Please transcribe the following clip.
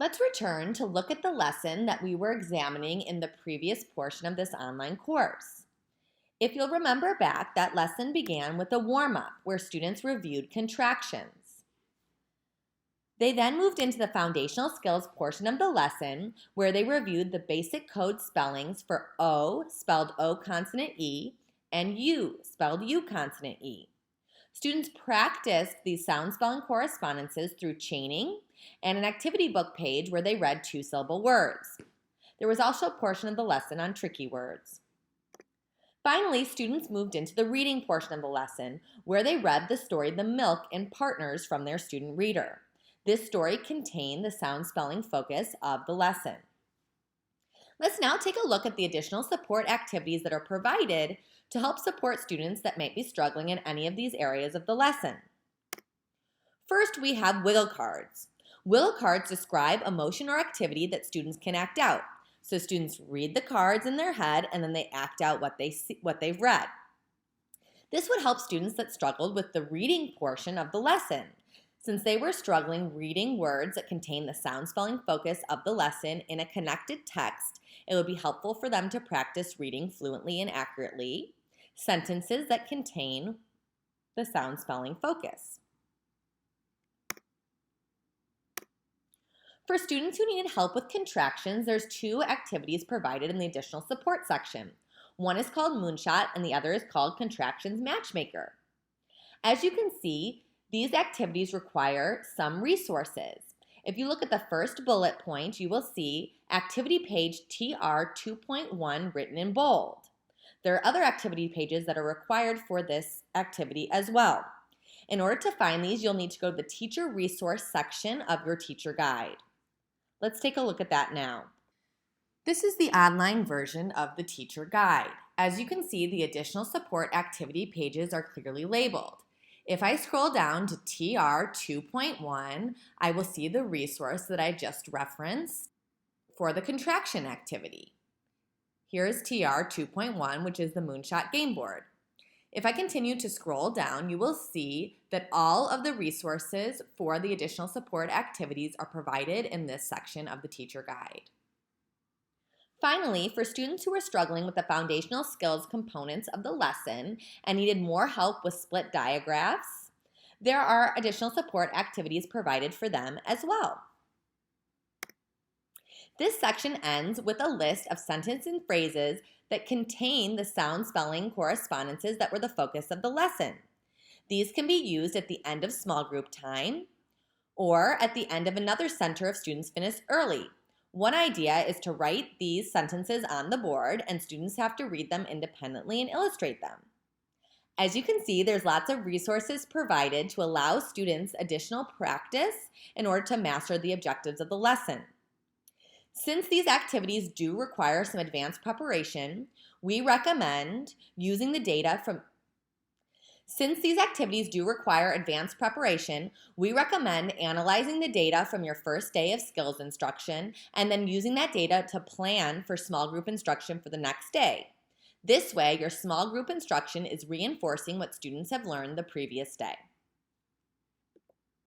Let's return to look at the lesson that we were examining in the previous portion of this online course. If you'll remember back, that lesson began with a warm-up where students reviewed contractions. They then moved into the foundational skills portion of the lesson where they reviewed the basic code spellings for O, spelled O consonant E, and U, spelled U consonant E. Students practiced these sound spelling correspondences through chaining and an activity book page where they read two-syllable words. There was also a portion of the lesson on tricky words. Finally, students moved into the reading portion of the lesson where they read the story The Milk and Partners from their student reader. This story contained the sound spelling focus of the lesson. Let's now take a look at the additional support activities that are provided to help support students that might be struggling in any of these areas of the lesson. First, we have wiggle cards. Wiggle cards describe a motion or activity that students can act out. So students read the cards in their head and then they act out what they've read. This would help students that struggled with the reading portion of the lesson. Since they were struggling reading words that contain the sound spelling focus of the lesson in a connected text, it would be helpful for them to practice reading fluently and accurately sentences that contain the sound spelling focus. For students who needed help with contractions, there's two activities provided in the additional support section. One is called Moonshot and the other is called Contractions Matchmaker. As you can see, these activities require some resources. If you look at the first bullet point, you will see activity page TR 2.1 written in bold. There are other activity pages that are required for this activity as well. In order to find these, you'll need to go to the teacher resource section of your teacher guide. Let's take a look at that now. This is the online version of the teacher guide. As you can see, the additional support activity pages are clearly labeled. If I scroll down to TR 2.1, I will see the resource that I just referenced for the contraction activity. Here is TR 2.1, which is the Moonshot game board. If I continue to scroll down, you will see that all of the resources for the additional support activities are provided in this section of the teacher guide. Finally, for students who are struggling with the foundational skills components of the lesson and needed more help with split diagraphs, there are additional support activities provided for them as well. This section ends with a list of sentences and phrases that contain the sound spelling correspondences that were the focus of the lesson. These can be used at the end of small group time or at the end of another center if students finish early. One idea is to write these sentences on the board and students have to read them independently and illustrate them. As you can see, there's lots of resources provided to allow students additional practice in order to master the objectives of the lesson. Since these activities do require some advanced preparation, we recommend using the data from analyzing the data from your first day of skills instruction and then using that data to plan for small group instruction for the next day. This way, your small group instruction is reinforcing what students have learned the previous day.